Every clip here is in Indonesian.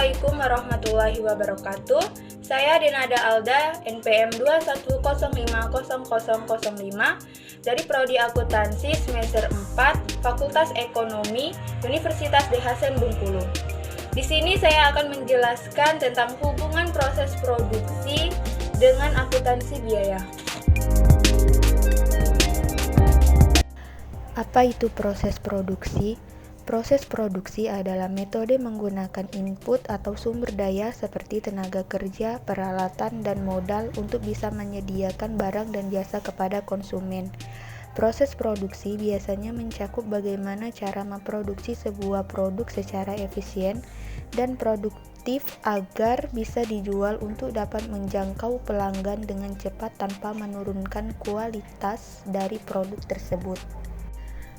Assalamualaikum warahmatullahi wabarakatuh. Saya Denada Alda, NPM 210500005 dari Prodi Akuntansi semester 4, Fakultas Ekonomi, Universitas Dh. Hasan Bengkulu. Di sini saya akan menjelaskan tentang hubungan proses produksi dengan akuntansi biaya. Apa itu proses produksi? Proses produksi adalah metode menggunakan input atau sumber daya seperti tenaga kerja, peralatan, dan modal untuk bisa menyediakan barang dan jasa kepada konsumen. Proses produksi biasanya mencakup bagaimana cara memproduksi sebuah produk secara efisien dan produktif agar bisa dijual untuk dapat menjangkau pelanggan dengan cepat tanpa menurunkan kualitas dari produk tersebut.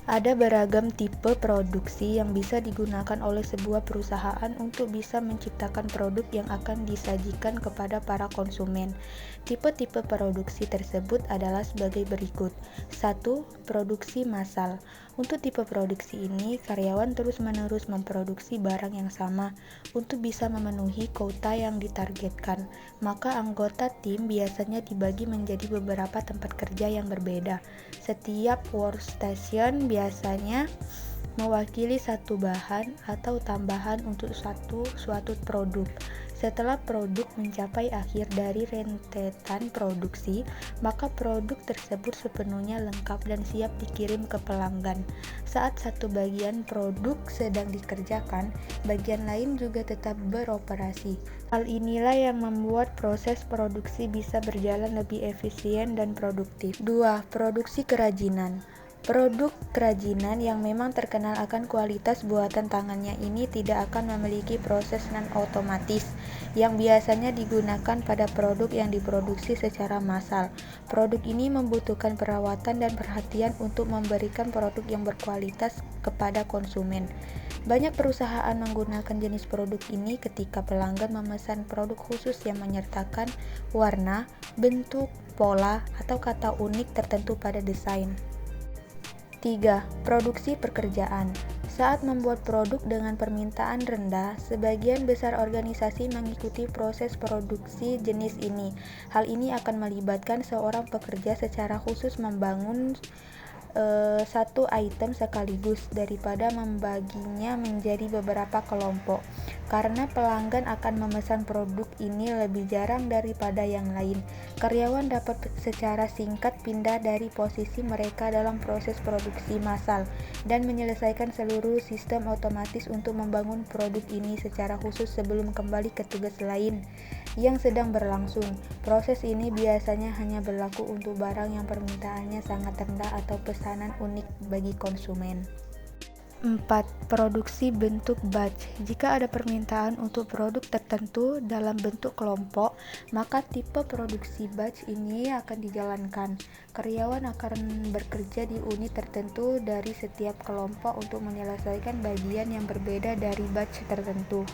Ada beragam tipe produksi yang bisa digunakan oleh sebuah perusahaan untuk bisa menciptakan produk yang akan disajikan kepada para konsumen. Tipe-tipe produksi tersebut adalah sebagai berikut. 1. Produksi massal. Untuk tipe produksi ini, karyawan terus-menerus memproduksi barang yang sama untuk bisa memenuhi kuota yang ditargetkan. Maka anggota tim biasanya dibagi menjadi beberapa tempat kerja yang berbeda. Setiap workstation biasanya mewakili satu bahan atau tambahan untuk suatu produk. Setelah produk mencapai akhir dari rentetan produksi, maka produk tersebut sepenuhnya lengkap dan siap dikirim ke pelanggan. Saat satu bagian produk sedang dikerjakan, bagian lain juga tetap beroperasi. Hal inilah yang membuat proses produksi bisa berjalan lebih efisien dan produktif. 2. Produksi kerajinan. Produk kerajinan yang memang terkenal akan kualitas buatan tangannya ini tidak akan memiliki proses non-otomatis yang biasanya digunakan pada produk yang diproduksi secara massal. Produk ini membutuhkan perawatan dan perhatian untuk memberikan produk yang berkualitas kepada konsumen. Banyak perusahaan menggunakan jenis produk ini ketika pelanggan memesan produk khusus yang menyertakan warna, bentuk, pola, atau kata unik tertentu pada desain. 3. Produksi pekerjaan. Saat membuat produk dengan permintaan rendah, sebagian besar organisasi mengikuti proses produksi jenis ini. Hal ini akan melibatkan seorang pekerja secara khusus membangun satu item sekaligus daripada membaginya menjadi beberapa kelompok. Karena pelanggan akan memesan produk ini lebih jarang daripada yang lain, karyawan dapat secara singkat pindah dari posisi mereka dalam proses produksi massal dan menyelesaikan seluruh sistem otomatis untuk membangun produk ini secara khusus sebelum kembali ke tugas lain yang sedang berlangsung. Proses ini biasanya hanya berlaku untuk barang yang permintaannya sangat rendah atau pesanan unik bagi konsumen. 4. Produksi bentuk batch. Jika ada permintaan untuk produk tertentu dalam bentuk kelompok, maka tipe produksi batch ini akan dijalankan. Karyawan akan bekerja di unit tertentu dari setiap kelompok untuk menyelesaikan bagian yang berbeda dari batch tertentu.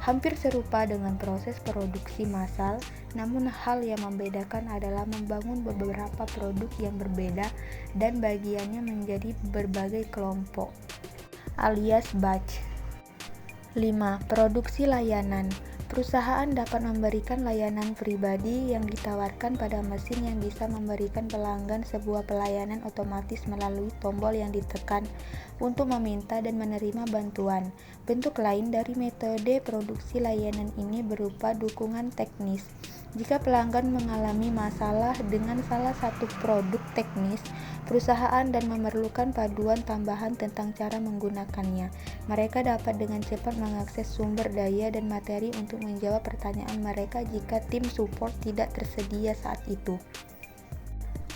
Hampir serupa dengan proses produksi massal, namun hal yang membedakan adalah membangun beberapa produk yang berbeda dan bagiannya menjadi berbagai kelompok, alias batch. 5. Produksi layanan. Perusahaan dapat memberikan layanan pribadi yang ditawarkan pada mesin yang bisa memberikan pelanggan sebuah pelayanan otomatis melalui tombol yang ditekan untuk meminta dan menerima bantuan. Bentuk lain dari metode produksi layanan ini berupa dukungan teknis. Jika pelanggan mengalami masalah dengan salah satu produk teknis perusahaan dan memerlukan paduan tambahan tentang cara menggunakannya, mereka dapat dengan cepat mengakses sumber daya dan materi untuk menjawab pertanyaan mereka jika tim support tidak tersedia saat itu.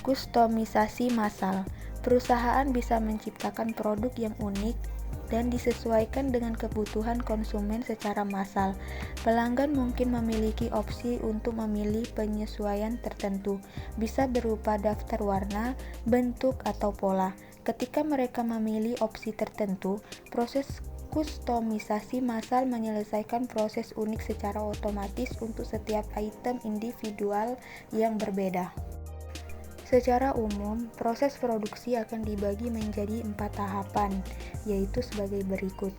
Kustomisasi massal. Perusahaan bisa menciptakan produk yang unik dan disesuaikan dengan kebutuhan konsumen secara massal. Pelanggan mungkin memiliki opsi untuk memilih penyesuaian tertentu, bisa berupa daftar warna, bentuk, atau pola. Ketika mereka memilih opsi tertentu, proses kustomisasi massal menyelesaikan proses unik secara otomatis untuk setiap item individual yang berbeda. Secara umum, proses produksi akan dibagi menjadi 4 tahapan, yaitu sebagai berikut.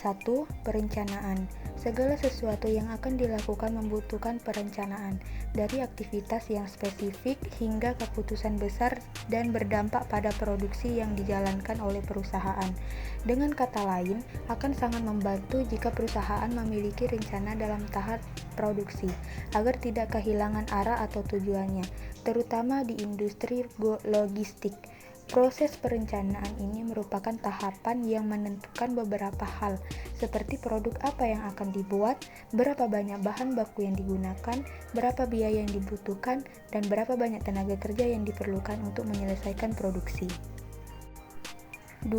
1. Perencanaan. Segala sesuatu yang akan dilakukan membutuhkan perencanaan, dari aktivitas yang spesifik hingga keputusan besar dan berdampak pada produksi yang dijalankan oleh perusahaan. Dengan kata lain, akan sangat membantu jika perusahaan memiliki rencana dalam tahap produksi, agar tidak kehilangan arah atau tujuannya, terutama di industri logistik. Proses perencanaan ini merupakan tahapan yang menentukan beberapa hal, seperti produk apa yang akan dibuat, berapa banyak bahan baku yang digunakan, berapa biaya yang dibutuhkan, dan berapa banyak tenaga kerja yang diperlukan untuk menyelesaikan produksi. 2.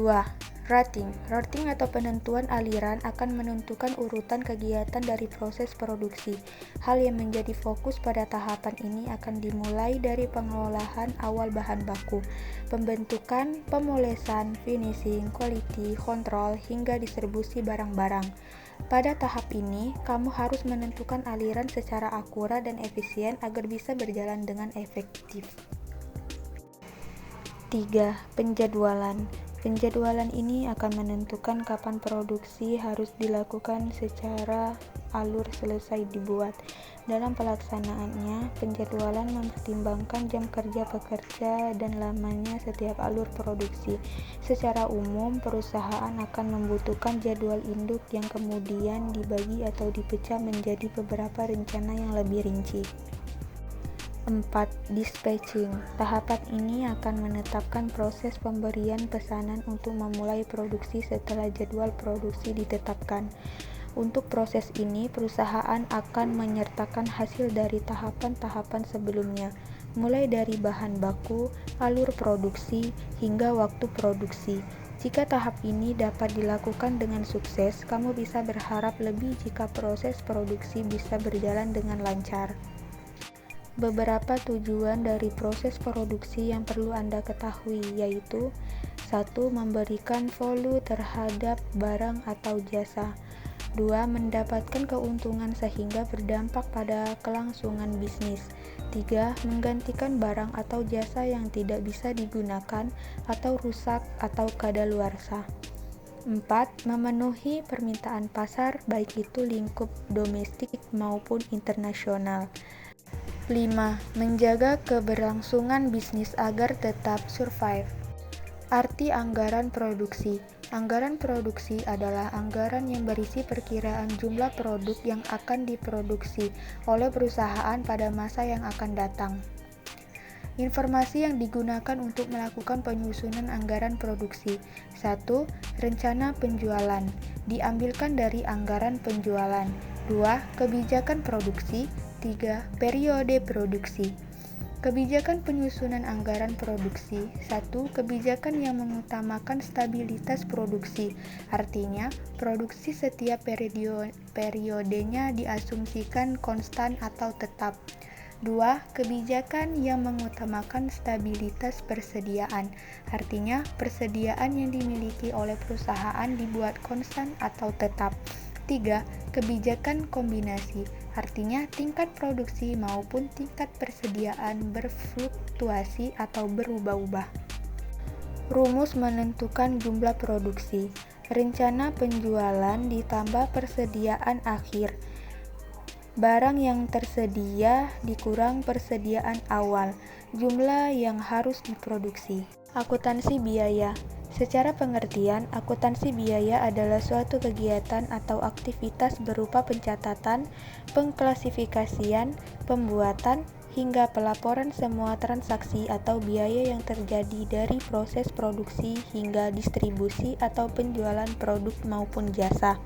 Routing. Routing atau penentuan aliran akan menentukan urutan kegiatan dari proses produksi. Hal yang menjadi fokus pada tahapan ini akan dimulai dari pengolahan awal bahan baku, pembentukan, pemolesan, finishing, quality, control, hingga distribusi barang-barang. Pada tahap ini, kamu harus menentukan aliran secara akurat dan efisien agar bisa berjalan dengan efektif. 3. Penjadwalan. Penjadwalan ini akan menentukan kapan produksi harus dilakukan secara alur selesai dibuat. Dalam pelaksanaannya, penjadwalan mempertimbangkan jam kerja pekerja dan lamanya setiap alur produksi. Secara umum, perusahaan akan membutuhkan jadwal induk yang kemudian dibagi atau dipecah menjadi beberapa rencana yang lebih rinci. 4. Dispatching. Tahapan ini akan menetapkan proses pemberian pesanan untuk memulai produksi setelah jadwal produksi ditetapkan. Untuk proses ini, perusahaan akan menyertakan hasil dari tahapan-tahapan sebelumnya, mulai dari bahan baku, alur produksi, hingga waktu produksi. Jika tahap ini dapat dilakukan dengan sukses, kamu bisa berharap lebih jika proses produksi bisa berjalan dengan lancar. Beberapa tujuan dari proses produksi yang perlu Anda ketahui yaitu 1. Memberikan value terhadap barang atau jasa. 2. Mendapatkan keuntungan sehingga berdampak pada kelangsungan bisnis. 3. Menggantikan barang atau jasa yang tidak bisa digunakan atau rusak atau kadaluarsa. 4. Memenuhi permintaan pasar baik itu lingkup domestik maupun internasional. 5. Menjaga keberlangsungan bisnis agar tetap survive. Arti anggaran produksi. Anggaran produksi adalah anggaran yang berisi perkiraan jumlah produk yang akan diproduksi oleh perusahaan pada masa yang akan datang. Informasi yang digunakan untuk melakukan penyusunan anggaran produksi. 1. Rencana penjualan. Diambilkan dari anggaran penjualan. 2. Kebijakan produksi. 3. Periode produksi. Kebijakan penyusunan anggaran produksi. 1. Kebijakan yang mengutamakan stabilitas produksi. Artinya, produksi setiap periodenya diasumsikan konstan atau tetap. 2. Kebijakan yang mengutamakan stabilitas persediaan. Artinya, persediaan yang dimiliki oleh perusahaan dibuat konstan atau tetap. 3. Kebijakan kombinasi. Artinya, tingkat produksi maupun tingkat persediaan berfluktuasi atau berubah-ubah. Rumus menentukan jumlah produksi. Rencana penjualan ditambah persediaan akhir. Barang yang tersedia dikurang persediaan awal. Jumlah yang harus diproduksi. Akuntansi biaya. Secara pengertian, akuntansi biaya adalah suatu kegiatan atau aktivitas berupa pencatatan, pengklasifikasian, pembuatan, hingga pelaporan semua transaksi atau biaya yang terjadi dari proses produksi hingga distribusi atau penjualan produk maupun jasa.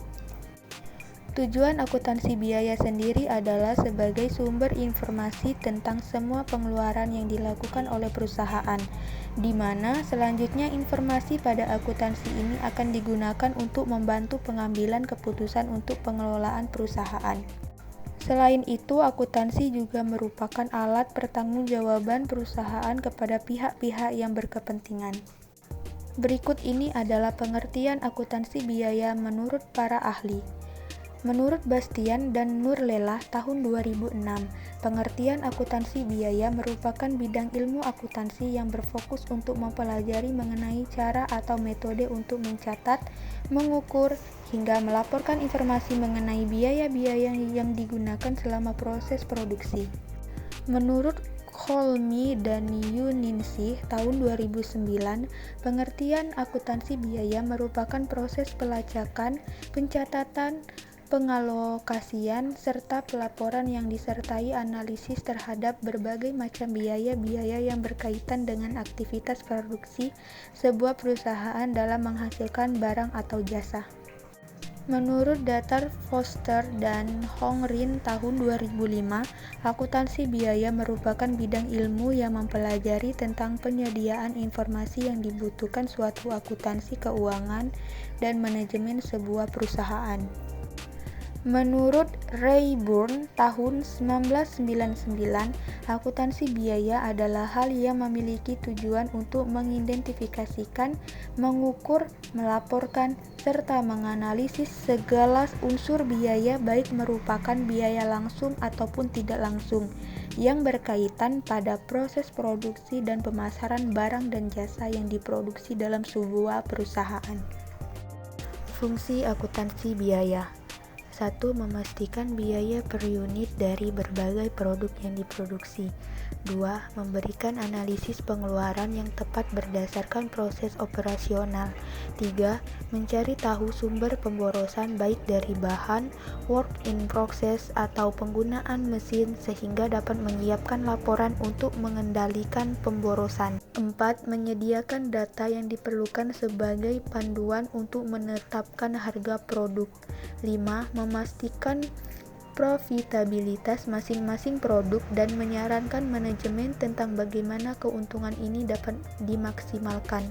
Tujuan akuntansi biaya sendiri adalah sebagai sumber informasi tentang semua pengeluaran yang dilakukan oleh perusahaan, di mana selanjutnya informasi pada akuntansi ini akan digunakan untuk membantu pengambilan keputusan untuk pengelolaan perusahaan. Selain itu, akuntansi juga merupakan alat pertanggungjawaban perusahaan kepada pihak-pihak yang berkepentingan. Berikut ini adalah pengertian akuntansi biaya menurut para ahli. Menurut Bastian dan Nurlela tahun 2006, pengertian akuntansi biaya merupakan bidang ilmu akuntansi yang berfokus untuk mempelajari mengenai cara atau metode untuk mencatat, mengukur, hingga melaporkan informasi mengenai biaya-biaya yang digunakan selama proses produksi. Menurut Kholmi dan Yuningsih tahun 2009, pengertian akuntansi biaya merupakan proses pelacakan, pencatatan, pengalokasian, serta pelaporan yang disertai analisis terhadap berbagai macam biaya-biaya yang berkaitan dengan aktivitas produksi sebuah perusahaan dalam menghasilkan barang atau jasa. Menurut Datar Foster dan Hongrin tahun 2005, akuntansi biaya merupakan bidang ilmu yang mempelajari tentang penyediaan informasi yang dibutuhkan suatu akuntansi keuangan dan manajemen sebuah perusahaan. Menurut Rayburn tahun 1999, akuntansi biaya adalah hal yang memiliki tujuan untuk mengidentifikasikan, mengukur, melaporkan, serta menganalisis segala unsur biaya baik merupakan biaya langsung ataupun tidak langsung yang berkaitan pada proses produksi dan pemasaran barang dan jasa yang diproduksi dalam sebuah perusahaan. Fungsi akuntansi biaya. 1. Memastikan biaya per unit dari berbagai produk yang diproduksi. 2. Memberikan analisis pengeluaran yang tepat berdasarkan proses operasional. 3. Mencari tahu sumber pemborosan baik dari bahan, work in process, atau penggunaan mesin sehingga dapat menyiapkan laporan untuk mengendalikan pemborosan. 4. Menyediakan data yang diperlukan sebagai panduan untuk menetapkan harga produk. 5. Memastikan profitabilitas masing-masing produk dan menyarankan manajemen tentang bagaimana keuntungan ini dapat dimaksimalkan.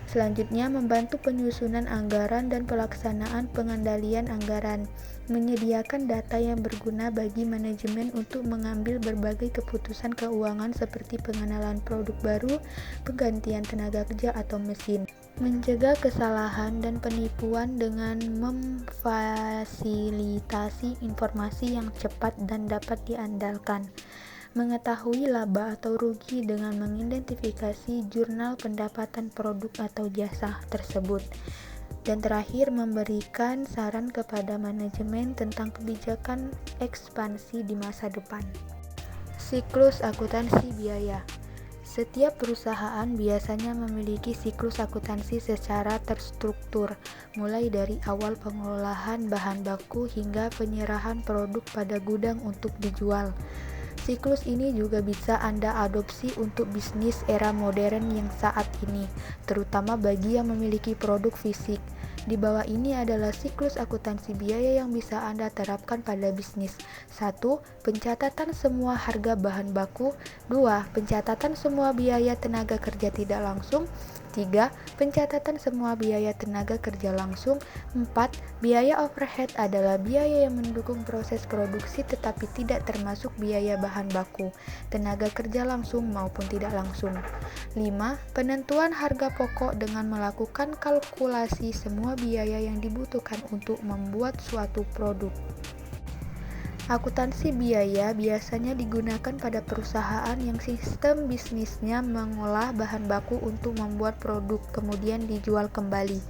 Selanjutnya, membantu penyusunan anggaran dan pelaksanaan pengendalian anggaran, menyediakan data yang berguna bagi manajemen untuk mengambil berbagai keputusan keuangan seperti pengenalan produk baru, penggantian tenaga kerja atau mesin, mencegah kesalahan dan penipuan dengan memfasilitasi informasi yang cepat dan dapat diandalkan, mengetahui laba atau rugi dengan mengidentifikasi jurnal pendapatan produk atau jasa tersebut, dan terakhir memberikan saran kepada manajemen tentang kebijakan ekspansi di masa depan. Siklus akuntansi biaya. Setiap perusahaan biasanya memiliki siklus akuntansi secara terstruktur, mulai dari awal pengolahan bahan baku hingga penyerahan produk pada gudang untuk dijual. Siklus ini juga bisa Anda adopsi untuk bisnis era modern yang saat ini, terutama bagi yang memiliki produk fisik. Di bawah ini adalah siklus akuntansi biaya yang bisa Anda terapkan pada bisnis. 1. Pencatatan semua harga bahan baku. 2. Pencatatan semua biaya tenaga kerja tidak langsung. 3. Pencatatan semua biaya tenaga kerja langsung. 4. Biaya overhead adalah biaya yang mendukung proses produksi tetapi tidak termasuk biaya bahan baku, tenaga kerja langsung maupun tidak langsung. 5. Penentuan harga pokok dengan melakukan kalkulasi semua biaya yang dibutuhkan untuk membuat suatu produk. Akuntansi biaya biasanya digunakan pada perusahaan yang sistem bisnisnya mengolah bahan baku untuk membuat produk, kemudian dijual kembali.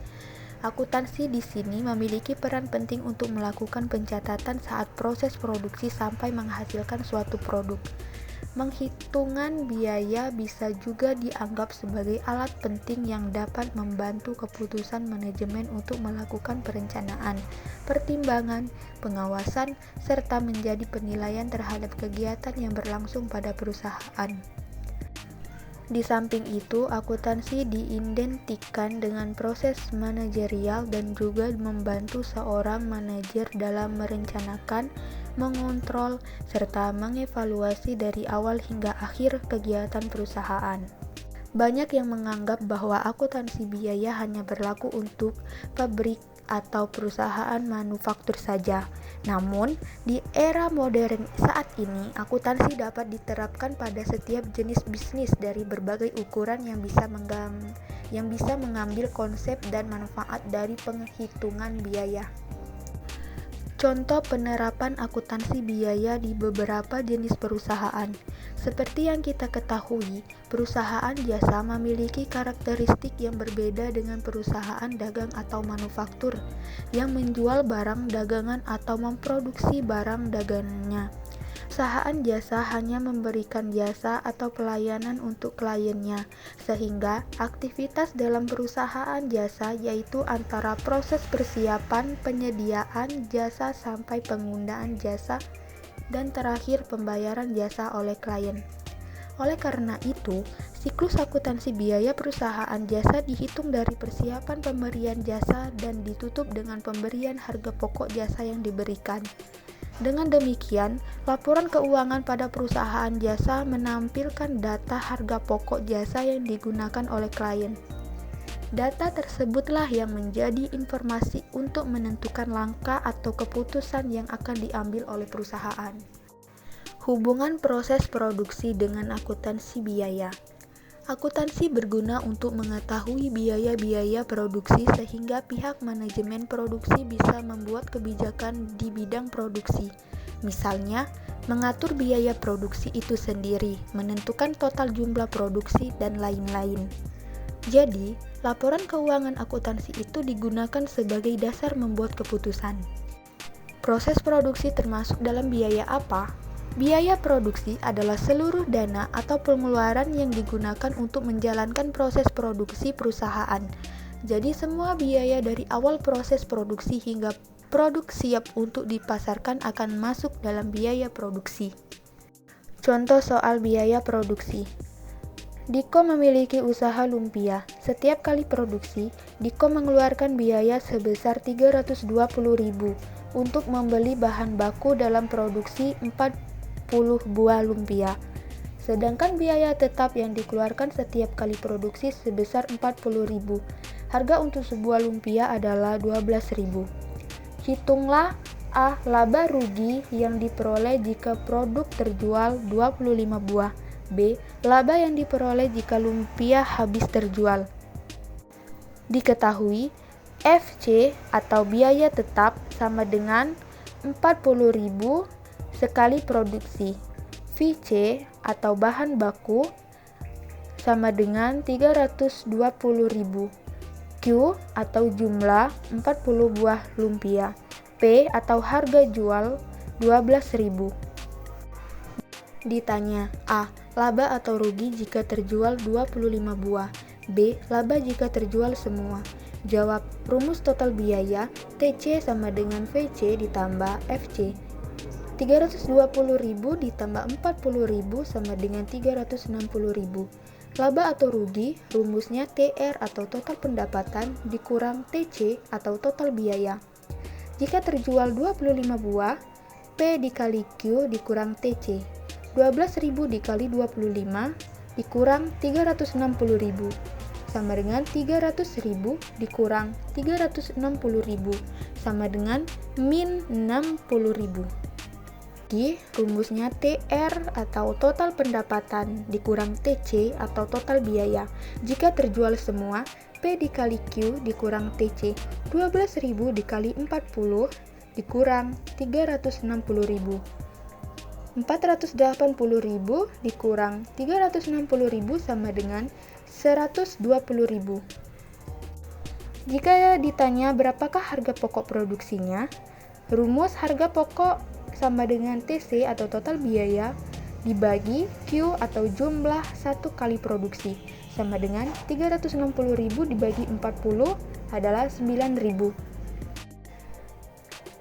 Akuntansi di sini memiliki peran penting untuk melakukan pencatatan saat proses produksi sampai menghasilkan suatu produk. Menghitungan biaya bisa juga dianggap sebagai alat penting yang dapat membantu keputusan manajemen untuk melakukan perencanaan, pertimbangan, pengawasan, serta menjadi penilaian terhadap kegiatan yang berlangsung pada perusahaan. Di samping itu, akuntansi diidentikan dengan proses manajerial dan juga membantu seorang manajer dalam merencanakan, mengontrol, serta mengevaluasi dari awal hingga akhir kegiatan perusahaan. Banyak yang menganggap bahwa akuntansi biaya hanya berlaku untuk pabrik atau perusahaan manufaktur saja. Namun, di era modern saat ini, akuntansi dapat diterapkan pada setiap jenis bisnis dari berbagai ukuran yang bisa mengambil konsep dan manfaat dari penghitungan biaya. Contoh penerapan akuntansi biaya di beberapa jenis perusahaan. Seperti yang kita ketahui, perusahaan jasa memiliki karakteristik yang berbeda dengan perusahaan dagang atau manufaktur yang menjual barang dagangan atau memproduksi barang dagangannya. Perusahaan jasa hanya memberikan jasa atau pelayanan untuk kliennya, sehingga aktivitas dalam perusahaan jasa yaitu antara proses persiapan penyediaan jasa sampai penggunaan jasa dan terakhir pembayaran jasa oleh klien. Oleh karena itu, siklus akuntansi biaya perusahaan jasa dihitung dari persiapan pemberian jasa dan ditutup dengan pemberian harga pokok jasa yang diberikan. Dengan demikian, laporan keuangan pada perusahaan jasa menampilkan data harga pokok jasa yang digunakan oleh klien. Data tersebutlah yang menjadi informasi untuk menentukan langkah atau keputusan yang akan diambil oleh perusahaan. Hubungan proses produksi dengan akuntansi biaya. Akuntansi berguna untuk mengetahui biaya-biaya produksi sehingga pihak manajemen produksi bisa membuat kebijakan di bidang produksi. Misalnya, mengatur biaya produksi itu sendiri, menentukan total jumlah produksi, dan lain-lain. Jadi, laporan keuangan akuntansi itu digunakan sebagai dasar membuat keputusan. Proses produksi termasuk dalam biaya apa? Biaya produksi adalah seluruh dana atau pengeluaran yang digunakan untuk menjalankan proses produksi perusahaan. Jadi semua biaya dari awal proses produksi hingga produk siap untuk dipasarkan akan masuk dalam biaya produksi. Contoh soal biaya produksi. Diko memiliki usaha lumpia. Setiap kali produksi, Diko mengeluarkan biaya sebesar 320.000 untuk membeli bahan baku dalam produksi 40 buah lumpia. Sedangkan biaya tetap yang dikeluarkan setiap kali produksi sebesar 40.000. Harga untuk sebuah lumpia adalah 12.000. Hitunglah A. Laba rugi yang diperoleh jika produk terjual 25 buah. B. Laba yang diperoleh jika lumpia habis terjual. Diketahui FC atau biaya tetap sama dengan 40.000 sekali produksi. VC atau bahan baku sama dengan 320.000. Q atau jumlah 40 buah lumpia. P atau harga jual 12.000. Ditanya A. Laba atau rugi jika terjual 25 buah. B. Laba jika terjual semua. Jawab, rumus total biaya TC sama dengan VC ditambah FC. 320.000 ditambah 40.000 sama dengan 360.000. Laba atau rugi, rumusnya TR atau total pendapatan dikurang TC atau total biaya. Jika terjual 25 buah, P dikali Q dikurang TC. 12.000 dikali 25 dikurang 360.000 sama dengan 300.000 dikurang 360.000 sama dengan min 60.000. Rumusnya TR atau total pendapatan dikurang TC atau total biaya. Jika terjual semua, P dikali Q dikurang TC. 12.000 dikali 40 dikurang 360.000. 480.000 dikurang 360.000 sama dengan 120.000. Jika ditanya berapakah harga pokok produksinya, rumus harga pokok sama dengan TC atau total biaya dibagi Q atau jumlah satu kali produksi sama dengan 360.000 dibagi 40 adalah 9.000.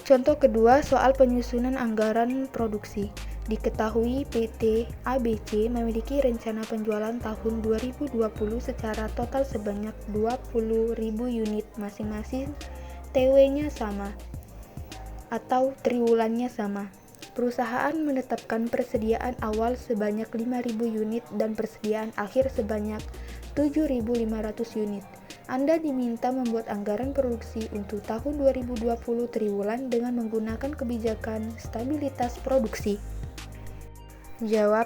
Contoh kedua soal penyusunan anggaran produksi. Diketahui PT ABC memiliki rencana penjualan tahun 2020 secara total sebanyak 20.000 unit masing-masing TW-nya sama atau triwulannya sama. Perusahaan menetapkan persediaan awal sebanyak 5.000 unit dan persediaan akhir sebanyak 7.500 unit. Anda diminta membuat anggaran produksi untuk tahun 2020 triwulan dengan menggunakan kebijakan stabilitas produksi. Jawab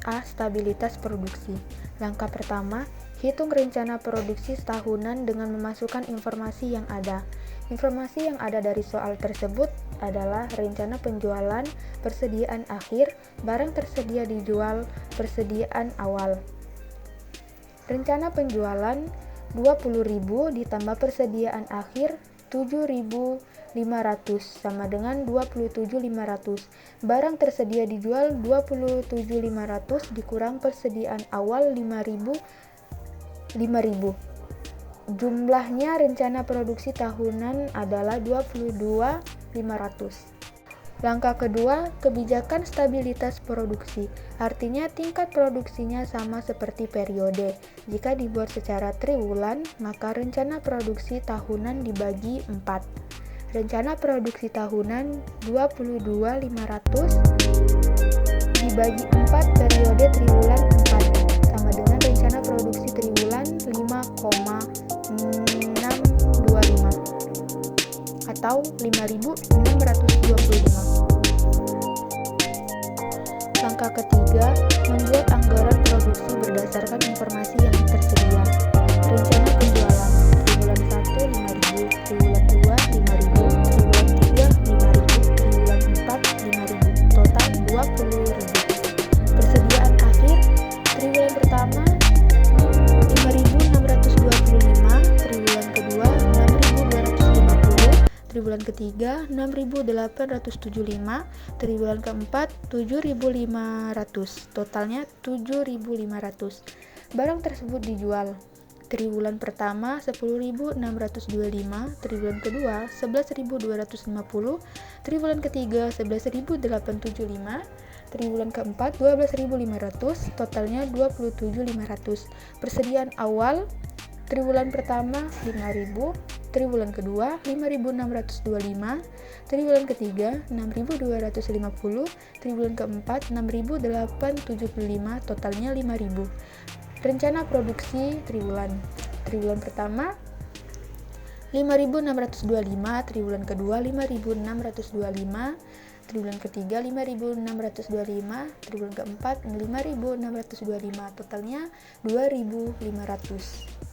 A. Stabilitas produksi. Langkah pertama, Hitung rencana produksi tahunan dengan memasukkan informasi yang ada. Informasi yang ada dari soal tersebut adalah rencana penjualan, persediaan akhir, barang tersedia dijual, persediaan awal. Rencana penjualan 20.000 ditambah persediaan akhir 7.500 sama dengan 27.500. Barang tersedia dijual 27.500 dikurang persediaan awal 5.000. Jumlahnya rencana produksi tahunan adalah 22.500. Langkah kedua, kebijakan stabilitas produksi. Artinya tingkat produksinya sama seperti periode. Jika dibuat secara triwulan, maka rencana produksi tahunan dibagi 4. Rencana produksi tahunan 22.500 dibagi 4 periode triwulan 4 sama dengan rencana produksi triwulan 5,625 atau 5.625. Langkah ketiga, membuat anggaran produksi berdasarkan informasi yang tersedia. Rencana penjualan triwulan 1 5.000, triwulan 2 5.000, triwulan 3 5.000, triwulan 4 5.000, total 20.000. Persediaan akhir triwulan pertama 5.625, triwulan kedua 6.250, triwulan ketiga 6.875, triwulan keempat 7.500, totalnya 7.500. Barang tersebut dijual. Triwulan pertama 10.625, triwulan kedua 11.250, triwulan ketiga 11.875, triwulan keempat 12.500, totalnya 27.500. Persediaan awal triwulan pertama 5.000, triwulan kedua 5.625, triwulan ketiga 6.250, triwulan keempat 6.875, totalnya 5.000. Rencana produksi triwulan. Triwulan pertama 5.625, triwulan kedua 5.625, triwulan ketiga 5.625, triwulan keempat 5.625, totalnya 2.500.